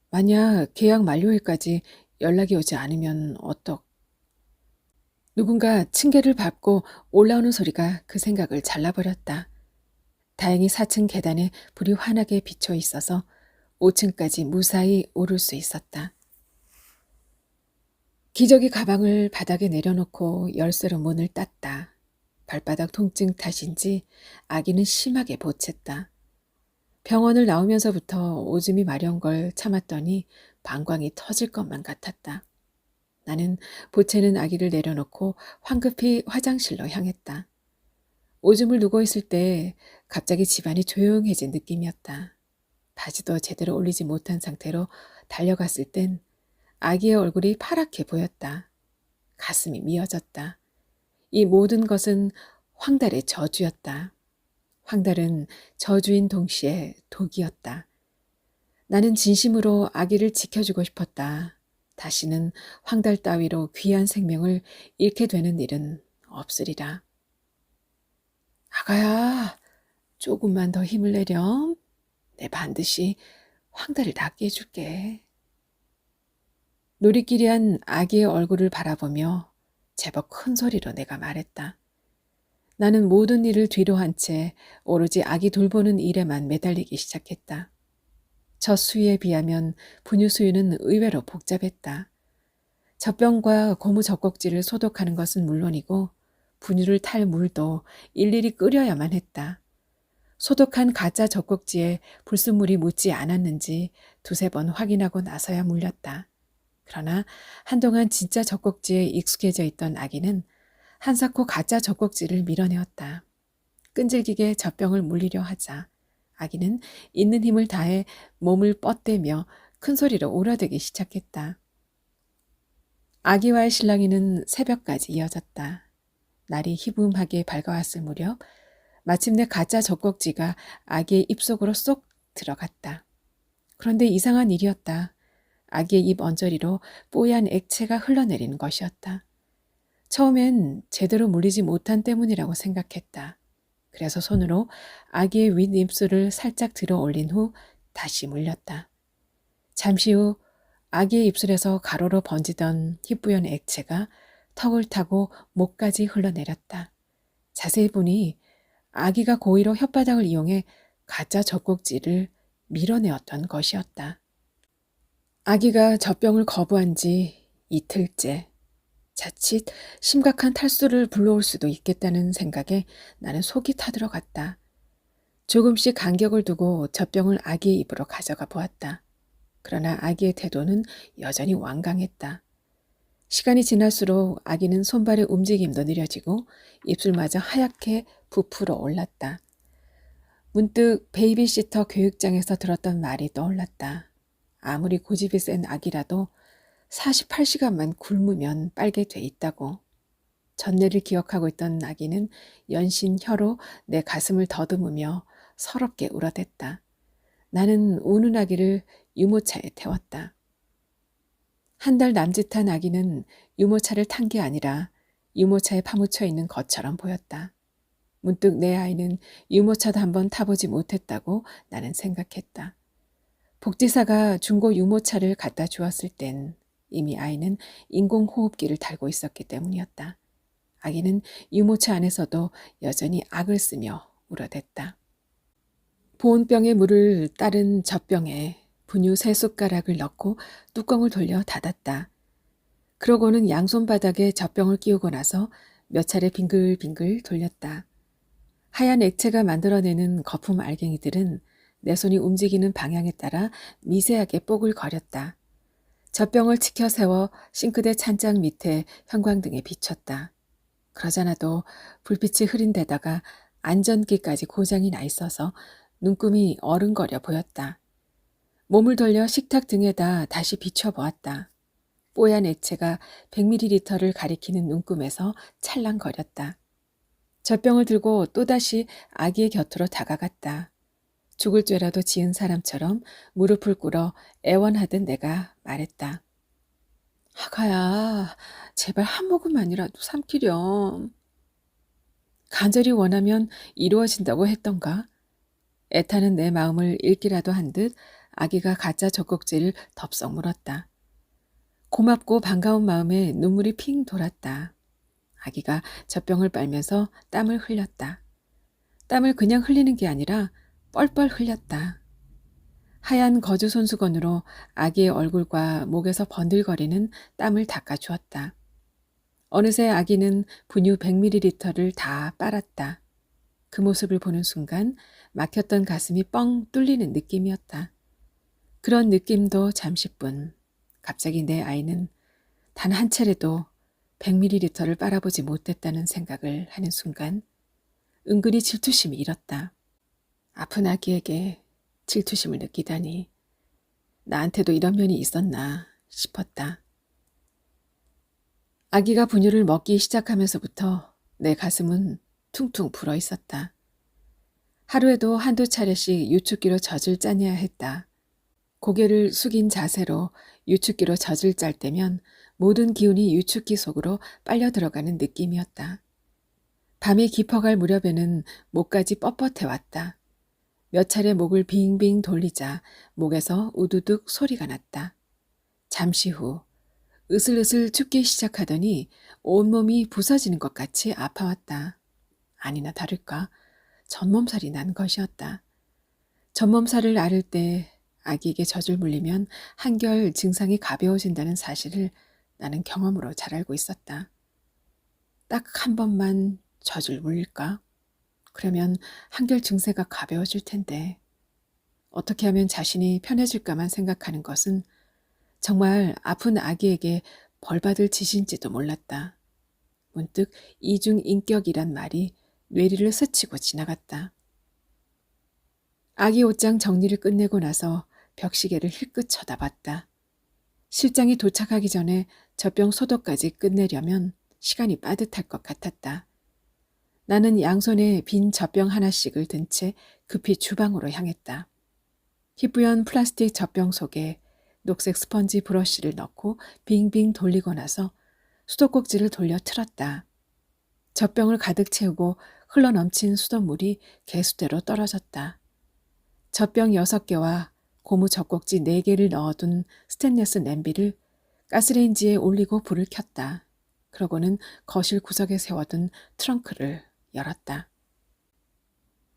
만약 계약 만료일까지 연락이 오지 않으면 누군가 층계를 밟고 올라오는 소리가 그 생각을 잘라버렸다. 다행히 4층 계단에 불이 환하게 비쳐 있어서 5층까지 무사히 오를 수 있었다. 기저귀 가방을 바닥에 내려놓고 열쇠로 문을 땄다. 발바닥 통증 탓인지 아기는 심하게 보챘다. 병원을 나오면서부터 오줌이 마려운 걸 참았더니 방광이 터질 것만 같았다. 나는 보채는 아기를 내려놓고 황급히 화장실로 향했다. 오줌을 누고 있을 때 갑자기 집안이 조용해진 느낌이었다. 바지도 제대로 올리지 못한 상태로 달려갔을 땐 아기의 얼굴이 파랗게 보였다. 가슴이 미어졌다. 이 모든 것은 황달의 저주였다. 황달은 저주인 동시에 독이었다. 나는 진심으로 아기를 지켜주고 싶었다. 다시는 황달 따위로 귀한 생명을 잃게 되는 일은 없으리라. 아가야, 조금만 더 힘을 내렴. 내 반드시 황달을 낫게 해줄게. 누리끼리한 아기의 얼굴을 바라보며 제법 큰 소리로 내가 말했다. 나는 모든 일을 뒤로 한 채 오로지 아기 돌보는 일에만 매달리기 시작했다. 첫 수유에 비하면 분유 수유는 의외로 복잡했다. 젖병과 고무 젖꼭지를 소독하는 것은 물론이고 분유를 탈 물도 일일이 끓여야만 했다. 소독한 가짜 젖꼭지에 불순물이 묻지 않았는지 두세 번 확인하고 나서야 물렸다. 그러나 한동안 진짜 젖꼭지에 익숙해져 있던 아기는 한사코 가짜 젖꼭지를 밀어내었다. 끈질기게 젖병을 물리려 하자 아기는 있는 힘을 다해 몸을 뻗대며 큰 소리로 울어대기 시작했다. 아기와의 실랑이는 새벽까지 이어졌다. 날이 희붐하게 밝아왔을 무렵 마침내 가짜 젖꼭지가 아기의 입속으로 쏙 들어갔다. 그런데 이상한 일이었다. 아기의 입 언저리로 뽀얀 액체가 흘러내리는 것이었다. 처음엔 제대로 물리지 못한 때문이라고 생각했다. 그래서 손으로 아기의 윗입술을 살짝 들어 올린 후 다시 물렸다. 잠시 후 아기의 입술에서 가로로 번지던 희뿌연 액체가 턱을 타고 목까지 흘러내렸다. 자세히 보니 아기가 고의로 혓바닥을 이용해 가짜 젖꼭지를 밀어내었던 것이었다. 아기가 젖병을 거부한 지 이틀째. 자칫 심각한 탈수를 불러올 수도 있겠다는 생각에 나는 속이 타들어갔다. 조금씩 간격을 두고 젖병을 아기의 입으로 가져가 보았다. 그러나 아기의 태도는 여전히 완강했다. 시간이 지날수록 아기는 손발의 움직임도 느려지고 입술마저 하얗게 부풀어 올랐다. 문득 베이비시터 교육장에서 들었던 말이 떠올랐다. 아무리 고집이 센 아기라도 48시간만 굶으면 빨게 돼 있다고. 전례를 기억하고 있던 아기는 연신 혀로 내 가슴을 더듬으며 서럽게 울어댔다. 나는 우는 아기를 유모차에 태웠다. 한 달 남짓한 아기는 유모차를 탄 게 아니라 유모차에 파묻혀 있는 것처럼 보였다. 문득 내 아이는 유모차도 한번 타보지 못했다고 나는 생각했다. 복지사가 중고 유모차를 갖다 주었을 땐 이미 아이는 인공호흡기를 달고 있었기 때문이었다. 아기는 유모차 안에서도 여전히 악을 쓰며 울어댔다. 보온병에 물을 따른 젖병에 분유 3숟가락을 넣고 뚜껑을 돌려 닫았다. 그러고는 양손바닥에 젖병을 끼우고 나서 몇 차례 빙글빙글 돌렸다. 하얀 액체가 만들어내는 거품 알갱이들은 내 손이 움직이는 방향에 따라 미세하게 뽀글거렸다. 젖병을 치켜 세워 싱크대 찬장 밑에 형광등에 비췄다. 그러자나도 불빛이 흐린 데다가 안전기까지 고장이 나 있어서 눈금이 어른거려 보였다. 몸을 돌려 식탁 등에다 다시 비춰보았다. 뽀얀 액체가 100ml를 가리키는 눈금에서 찰랑거렸다. 젖병을 들고 또다시 아기의 곁으로 다가갔다. 죽을 죄라도 지은 사람처럼 무릎을 꿇어 애원하듯 내가 말했다. 아가야, 제발 한 모금만이라도 삼키렴. 간절히 원하면 이루어진다고 했던가? 애타는 내 마음을 읽기라도 한 듯 아기가 가짜 젖꼭지를 덥석 물었다. 고맙고 반가운 마음에 눈물이 핑 돌았다. 아기가 젖병을 빨면서 땀을 흘렸다. 땀을 그냥 흘리는 게 아니라 뻘뻘 흘렸다. 하얀 거즈 손수건으로 아기의 얼굴과 목에서 번들거리는 땀을 닦아주었다. 어느새 아기는 분유 100ml를 다 빨았다. 그 모습을 보는 순간 막혔던 가슴이 뻥 뚫리는 느낌이었다. 그런 느낌도 잠시뿐. 갑자기 내 아이는 단 한 차례도 100ml를 빨아보지 못했다는 생각을 하는 순간 은근히 질투심이 일었다. 아픈 아기에게 질투심을 느끼다니 나한테도 이런 면이 있었나 싶었다. 아기가 분유를 먹기 시작하면서부터 내 가슴은 퉁퉁 불어 있었다. 하루에도 한두 차례씩 유축기로 젖을 짜내야 했다. 고개를 숙인 자세로 유축기로 젖을 짤 때면 모든 기운이 유축기 속으로 빨려 들어가는 느낌이었다. 밤이 깊어갈 무렵에는 목까지 뻣뻣해 왔다. 몇 차례 목을 빙빙 돌리자 목에서 우두둑 소리가 났다. 잠시 후 으슬으슬 춥기 시작하더니 온몸이 부서지는 것 같이 아파왔다. 아니나 다를까 전몸살이 난 것이었다. 전몸살을 앓을 때 아기에게 젖을 물리면 한결 증상이 가벼워진다는 사실을 나는 경험으로 잘 알고 있었다. 딱 한 번만 젖을 물릴까? 그러면 한결 증세가 가벼워질 텐데 어떻게 하면 자신이 편해질까만 생각하는 것은 정말 아픈 아기에게 벌받을 짓인지도 몰랐다. 문득 이중인격이란 말이 뇌리를 스치고 지나갔다. 아기 옷장 정리를 끝내고 나서 벽시계를 힐끗 쳐다봤다. 실장이 도착하기 전에 젖병 소독까지 끝내려면 시간이 빠듯할 것 같았다. 나는 양손에 빈 젖병 하나씩을 든 채 급히 주방으로 향했다. 희뿌연 플라스틱 젖병 속에 녹색 스펀지 브러쉬를 넣고 빙빙 돌리고 나서 수도꼭지를 돌려 틀었다. 젖병을 가득 채우고 흘러넘친 수돗물이 개수대로 떨어졌다. 젖병 6개와 고무 젖꼭지 4개를 넣어둔 스테인리스 냄비를 가스레인지에 올리고 불을 켰다. 그러고는 거실 구석에 세워둔 트렁크를 열었다.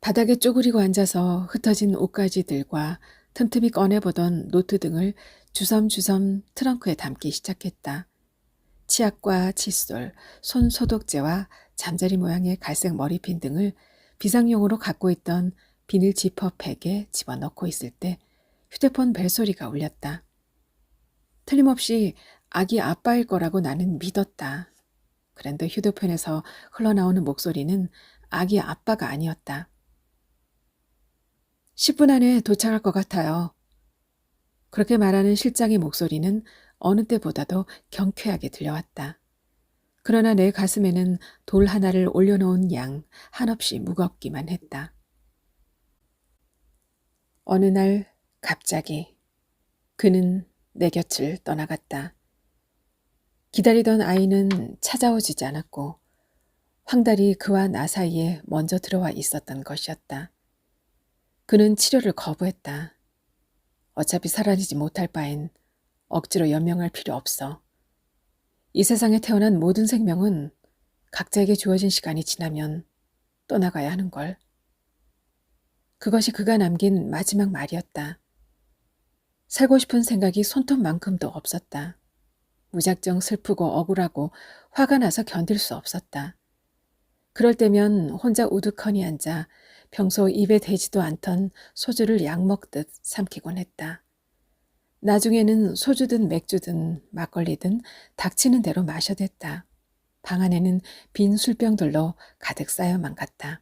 바닥에 쪼그리고 앉아서 흩어진 옷가지들과 틈틈이 꺼내보던 노트 등을 주섬주섬 트렁크에 담기 시작했다. 치약과 칫솔, 손 소독제와 잠자리 모양의 갈색 머리핀 등을 비상용으로 갖고 있던 비닐 지퍼백에 집어넣고 있을 때 휴대폰 벨소리가 울렸다. 틀림없이 아기 아빠일 거라고 나는 믿었다. 그런데 휴대폰에서 흘러나오는 목소리는 아기 아빠가 아니었다. 10분 안에 도착할 것 같아요. 그렇게 말하는 실장의 목소리는 어느 때보다도 경쾌하게 들려왔다. 그러나 내 가슴에는 돌 하나를 올려놓은 양 한없이 무겁기만 했다. 어느 날 갑자기 그는 내 곁을 떠나갔다. 기다리던 아이는 찾아오지 않았고 황달이 그와 나 사이에 먼저 들어와 있었던 것이었다. 그는 치료를 거부했다. 어차피 사라지지 못할 바엔 억지로 연명할 필요 없어. 이 세상에 태어난 모든 생명은 각자에게 주어진 시간이 지나면 떠나가야 하는 걸. 그것이 그가 남긴 마지막 말이었다. 살고 싶은 생각이 손톱만큼도 없었다. 무작정 슬프고 억울하고 화가 나서 견딜 수 없었다. 그럴 때면 혼자 우두커니 앉아 평소 입에 대지도 않던 소주를 약 먹듯 삼키곤 했다. 나중에는 소주든 맥주든 막걸리든 닥치는 대로 마셔댔다. 방 안에는 빈 술병들로 가득 쌓여만 갔다.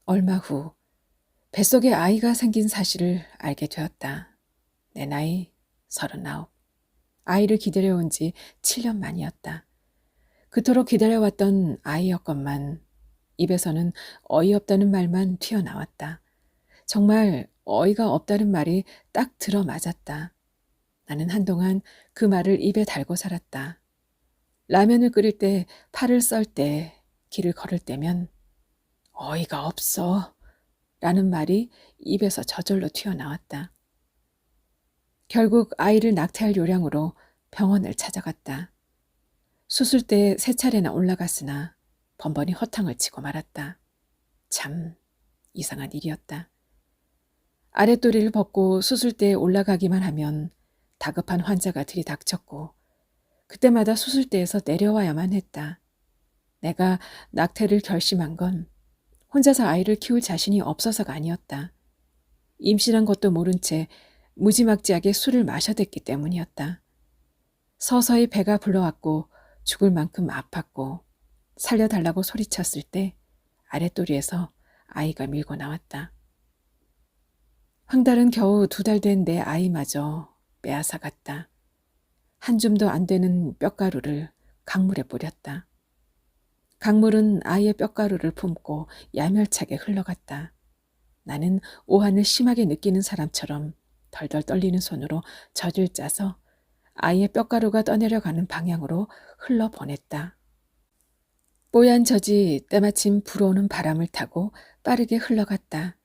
얼마 후 뱃속에 아이가 생긴 사실을 알게 되었다. 내 나이 39. 아이를 기다려온 지 7년 만이었다. 그토록 기다려왔던 아이였건만 입에서는 어이없다는 말만 튀어나왔다. 정말 어이가 없다는 말이 딱 들어맞았다. 나는 한동안 그 말을 입에 달고 살았다. 라면을 끓일 때, 팔을 썰 때, 길을 걸을 때면 어이가 없어 라는 말이 입에서 저절로 튀어나왔다. 결국 아이를 낙태할 요량으로 병원을 찾아갔다. 수술대에 3차례나 올라갔으나 번번이 허탕을 치고 말았다. 참 이상한 일이었다. 아랫도리를 벗고 수술대에 올라가기만 하면 다급한 환자가 들이닥쳤고 그때마다 수술대에서 내려와야만 했다. 내가 낙태를 결심한 건 혼자서 아이를 키울 자신이 없어서가 아니었다. 임신한 것도 모른 채 무지막지하게 술을 마셔댔기 때문이었다. 서서히 배가 불러왔고 죽을 만큼 아팠고 살려달라고 소리쳤을 때 아랫도리에서 아이가 밀고 나왔다. 황달은 겨우 2달 된 내 아이마저 빼앗아갔다. 한 줌도 안 되는 뼈가루를 강물에 뿌렸다. 강물은 아이의 뼈가루를 품고 야멸차게 흘러갔다. 나는 오한을 심하게 느끼는 사람처럼 덜덜 떨리는 손으로 젖을 짜서 아이의 뼈가루가 떠내려가는 방향으로 흘러보냈다. 뽀얀 젖이 때마침 불어오는 바람을 타고 빠르게 흘러갔다.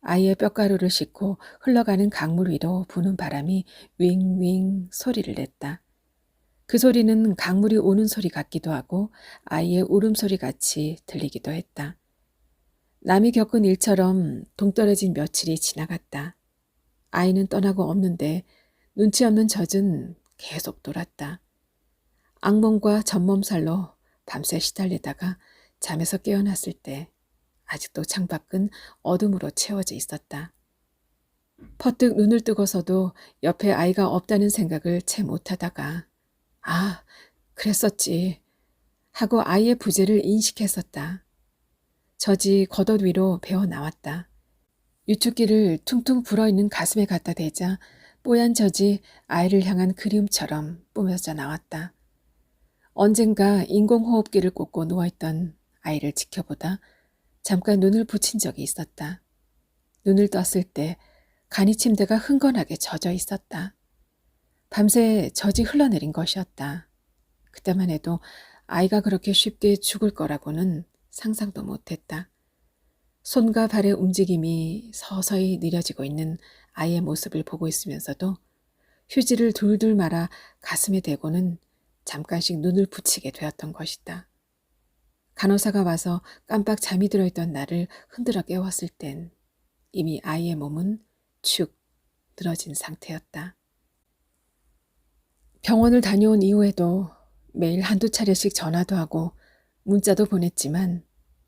아이의 뼈가루를 싣고 흘러가는 강물 위로 부는 바람이 윙윙 소리를 냈다. 그 소리는 강물이 오는 소리 같기도 하고 아이의 울음소리 같이 들리기도 했다. 남이 겪은 일처럼 동떨어진 며칠이 지나갔다. 아이는 떠나고 없는데 눈치 없는 젖은 계속 돌았다. 악몽과 전몸살로 밤새 시달리다가 잠에서 깨어났을 때 아직도 창밖은 어둠으로 채워져 있었다. 퍼뜩 눈을 뜨고서도 옆에 아이가 없다는 생각을 채 못하다가 아, 그랬었지 하고 아이의 부재를 인식했었다. 젖이 겉옷 위로 배어 나왔다. 유축기를 퉁퉁 불어있는 가슴에 갖다 대자 뽀얀 젖이 아이를 향한 그리움처럼 뿜어져 나왔다. 언젠가 인공호흡기를 꽂고 누워있던 아이를 지켜보다 잠깐 눈을 붙인 적이 있었다. 눈을 떴을 때 간이 침대가 흥건하게 젖어 있었다. 밤새 젖이 흘러내린 것이었다. 그때만 해도 아이가 그렇게 쉽게 죽을 거라고는 상상도 못했다. 손과 발의 움직임이 서서히 느려지고 있는 아이의 모습을 보고 있으면서도 휴지를 둘둘 말아 가슴에 대고는 잠깐씩 눈을 붙이게 되었던 것이다. 간호사가 와서 깜빡 잠이 들어있던 나를 흔들어 깨웠을 땐 이미 아이의 몸은 축 늘어진 상태였다. 병원을 다녀온 이후에도 매일 1~2차례씩 전화도 하고 문자도 보냈지만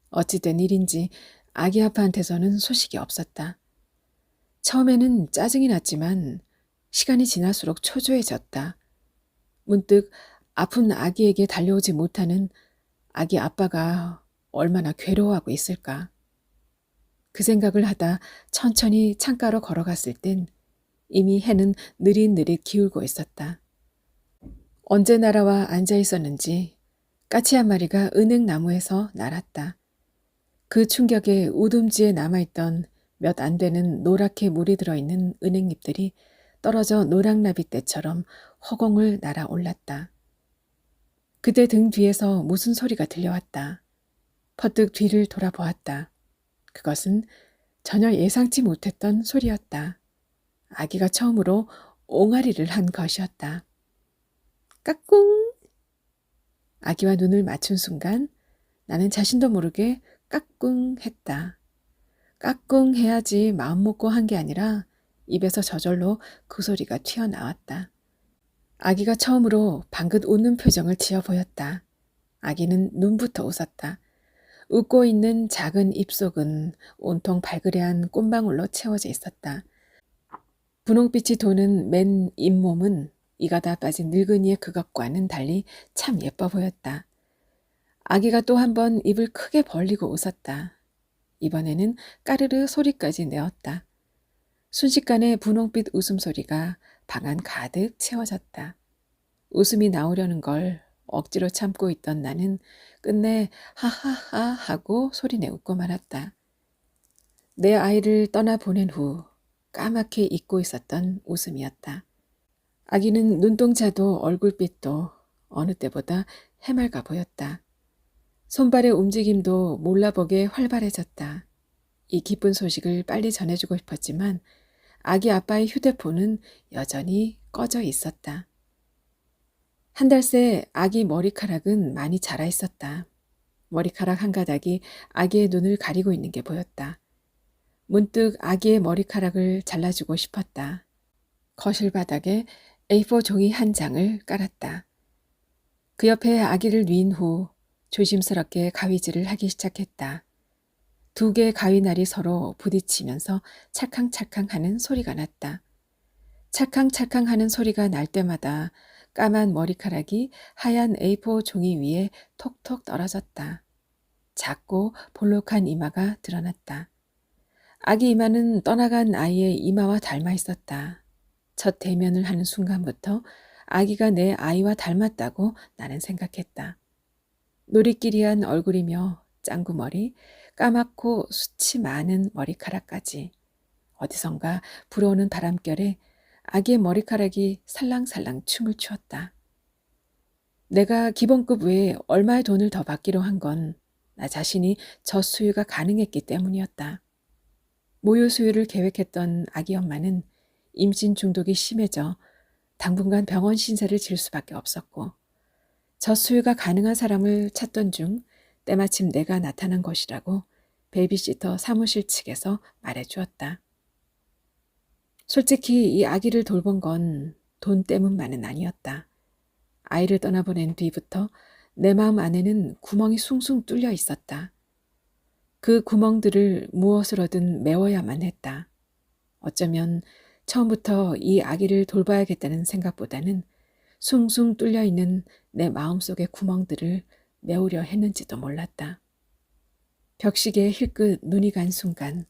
어찌된 일인지 아기 아빠한테서는 소식이 없었다. 처음에는 짜증이 났지만 시간이 지날수록 초조해졌다. 문득 아픈 아기에게 달려오지 못하는 아기 아빠가 얼마나 괴로워하고 있을까. 그 생각을 하다 천천히 창가로 걸어갔을 땐 이미 해는 느릿느릿 기울고 있었다. 언제 날아와 앉아 있었는지 까치 한 마리가 은행나무에서 날았다. 그 충격에 우둔지에 남아있던 몇 안 되는 노랗게 물이 들어있는 은행잎들이 떨어져 노랑나비떼처럼 허공을 날아올랐다. 그때 등 뒤에서 무슨 소리가 들려왔다. 퍼뜩 뒤를 돌아보았다. 그것은 전혀 예상치 못했던 소리였다. 아기가 처음으로 옹알이를 한 것이었다. 까꿍! 아기와 눈을 맞춘 순간 나는 자신도 모르게 까꿍 했다. 까꿍 해야지 마음 먹고 한 게 아니라 입에서 저절로 그 소리가 튀어나왔다. 아기가 처음으로 방긋 웃는 표정을 지어 보였다. 아기는 눈부터 웃었다. 웃고 있는 작은 입속은 온통 발그레한 꽃망울로 채워져 있었다. 분홍빛이 도는 맨 잇몸은 이가 다 빠진 늙은이의 그것과는 달리 참 예뻐 보였다. 아기가 또 한 번 입을 크게 벌리고 웃었다. 이번에는 까르르 소리까지 내었다. 순식간에 분홍빛 웃음소리가 방 안 가득 채워졌다. 웃음이 나오려는 걸 억지로 참고 있던 나는 끝내 하하하 하고 소리내 웃고 말았다. 내 아이를 떠나보낸 후 까맣게 잊고 있었던 웃음이었다. 아기는 눈동자도 얼굴빛도 어느 때보다 해맑아 보였다. 손발의 움직임도 몰라보게 활발해졌다. 이 기쁜 소식을 빨리 전해주고 싶었지만 아기 아빠의 휴대폰은 여전히 꺼져 있었다. 한 달 새 아기 머리카락은 많이 자라 있었다. 머리카락 한 가닥이 아기의 눈을 가리고 있는 게 보였다. 문득 아기의 머리카락을 잘라주고 싶었다. 거실 바닥에 A4 종이 한 장을 깔았다. 그 옆에 아기를 뉘인 후 조심스럽게 가위질을 하기 시작했다. 두 개의 가위날이 서로 부딪히면서 찰캉찰캉 하는 소리가 났다. 찰캉찰캉 하는 소리가 날 때마다 까만 머리카락이 하얀 A4 종이 위에 톡톡 떨어졌다. 작고 볼록한 이마가 드러났다. 아기 이마는 떠나간 아이의 이마와 닮아 있었다. 첫 대면을 하는 순간부터 아기가 내 아이와 닮았다고 나는 생각했다. 노리끼리한 얼굴이며 짱구머리, 까맣고 숱이 많은 머리카락까지 어디선가 불어오는 바람결에 아기의 머리카락이 살랑살랑 춤을 추었다. 내가 기본급 외에 얼마의 돈을 더 받기로 한 건 나 자신이 젖수유가 가능했기 때문이었다. 모유 수유를 계획했던 아기 엄마는 임신 중독이 심해져 당분간 병원 신세를 질 수밖에 없었고 젖수유가 가능한 사람을 찾던 중 때마침 내가 나타난 것이라고 베이비시터 사무실 측에서 말해주었다. 솔직히 이 아기를 돌본 건 돈 때문만은 아니었다. 아이를 떠나보낸 뒤부터 내 마음 안에는 구멍이 숭숭 뚫려 있었다. 그 구멍들을 무엇으로든 메워야만 했다. 어쩌면 처음부터 이 아기를 돌봐야겠다는 생각보다는 숭숭 뚫려 있는 내 마음속의 구멍들을 메우려 했는지도 몰랐다. 벽시계에 힐끗 눈이 간 순간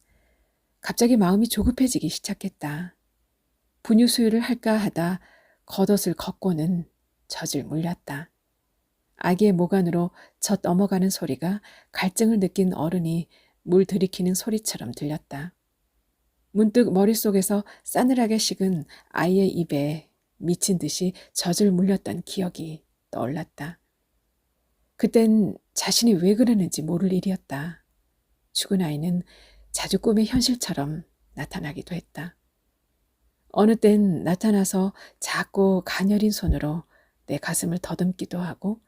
갑자기 마음이 조급해지기 시작했다. 분유 수유를 할까 하다 겉옷을 걷고는 젖을 물렸다. 아기의 모간으로 젖 넘어가는 소리가 갈증을 느낀 어른이 물 들이키는 소리처럼 들렸다. 문득 머릿속에서 싸늘하게 식은 아이의 입에 미친 듯이 젖을 물렸던 기억이 떠올랐다. 그땐 자신이 왜 그러는지 모를 일이었다. 죽은 아이는 자주 꿈의 현실처럼 나타나기도 했다. 어느 땐 나타나서 작고 가녀린 손으로 내 가슴을 더듬기도 하고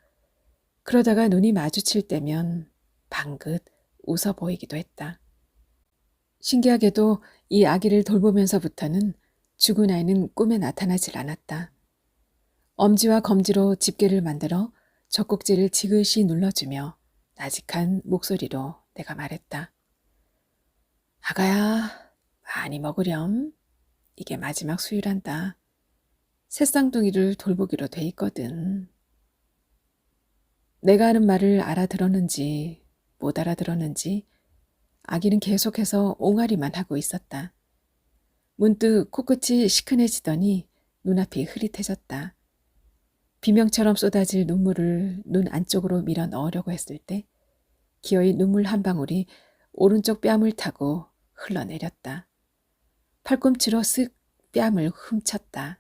그러다가 눈이 마주칠 때면 방긋 웃어 보이기도 했다. 신기하게도 이 아기를 돌보면서부터는 죽은 아이는 꿈에 나타나질 않았다. 엄지와 검지로 집게를 만들어 젖꼭지를 지그시 눌러주며 나직한 목소리로 내가 말했다. 아가야, 많이 먹으렴. 이게 마지막 수유란다. 새쌍둥이를 돌보기로 돼 있거든. 내가 하는 말을 알아들었는지 못 알아들었는지 아기는 계속해서 옹알이만 하고 있었다. 문득 코끝이 시큰해지더니 눈앞이 흐릿해졌다. 비명처럼 쏟아질 눈물을 눈 안쪽으로 밀어 넣으려고 했을 때 기어이 눈물 한 방울이 오른쪽 뺨을 타고 흘러내렸다. 팔꿈치로 쓱 뺨을 훔쳤다.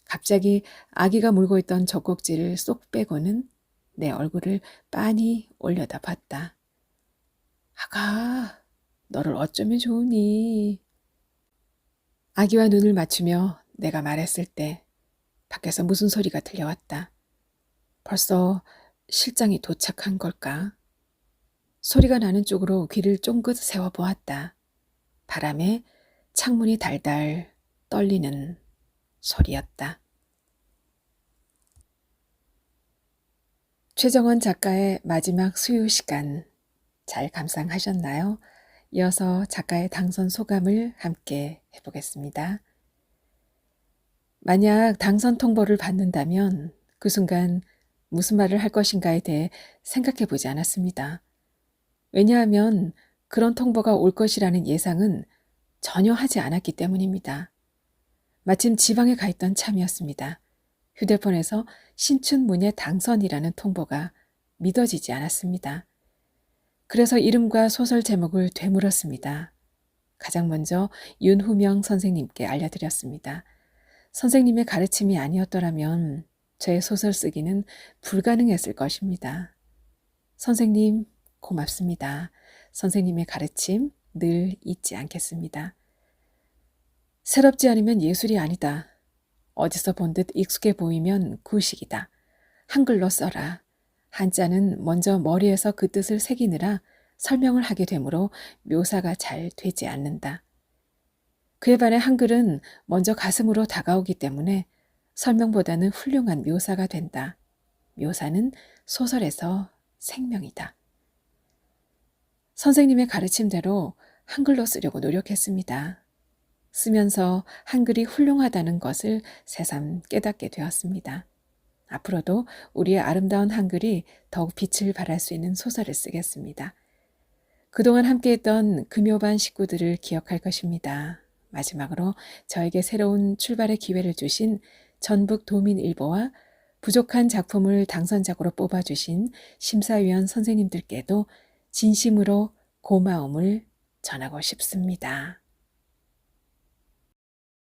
갑자기 아기가 물고 있던 젖꼭지를 쏙 빼고는 내 얼굴을 빤히 올려다 봤다. 아가, 너를 어쩌면 좋으니. 아기와 눈을 맞추며 내가 말했을 때 밖에서 무슨 소리가 들려왔다. 벌써 실장이 도착한 걸까? 소리가 나는 쪽으로 귀를 쫑긋 세워보았다. 바람에 창문이 달달 떨리는 소리였다. 최정원 작가의 마지막 수유 시간 잘 감상하셨나요? 이어서 작가의 당선 소감을 함께 해보겠습니다. 만약 당선 통보를 받는다면 그 순간 무슨 말을 할 것인가에 대해 생각해 보지 않았습니다. 왜냐하면 그런 통보가 올 것이라는 예상은 전혀 하지 않았기 때문입니다. 마침 지방에 가 있던 참이었습니다. 휴대폰에서 신춘문예 당선이라는 통보가 믿어지지 않았습니다. 그래서 이름과 소설 제목을 되물었습니다. 가장 먼저 윤후명 선생님께 알려드렸습니다. 선생님의 가르침이 아니었더라면 저의 소설 쓰기는 불가능했을 것입니다. 선생님, 고맙습니다. 선생님의 가르침 늘 잊지 않겠습니다. 새롭지 않으면 예술이 아니다. 어디서 본 듯 익숙해 보이면 구식이다. 한글로 써라. 한자는 먼저 머리에서 그 뜻을 새기느라 설명을 하게 되므로 묘사가 잘 되지 않는다. 그에 반해 한글은 먼저 가슴으로 다가오기 때문에 설명보다는 훌륭한 묘사가 된다. 묘사는 소설에서 생명이다. 선생님의 가르침대로 한글로 쓰려고 노력했습니다. 쓰면서 한글이 훌륭하다는 것을 새삼 깨닫게 되었습니다. 앞으로도 우리의 아름다운 한글이 더욱 빛을 발할 수 있는 소설을 쓰겠습니다. 그동안 함께했던 금요반 식구들을 기억할 것입니다. 마지막으로 저에게 새로운 출발의 기회를 주신 전북도민일보와 부족한 작품을 당선작으로 뽑아주신 심사위원 선생님들께도 진심으로 고마움을 전하고 싶습니다.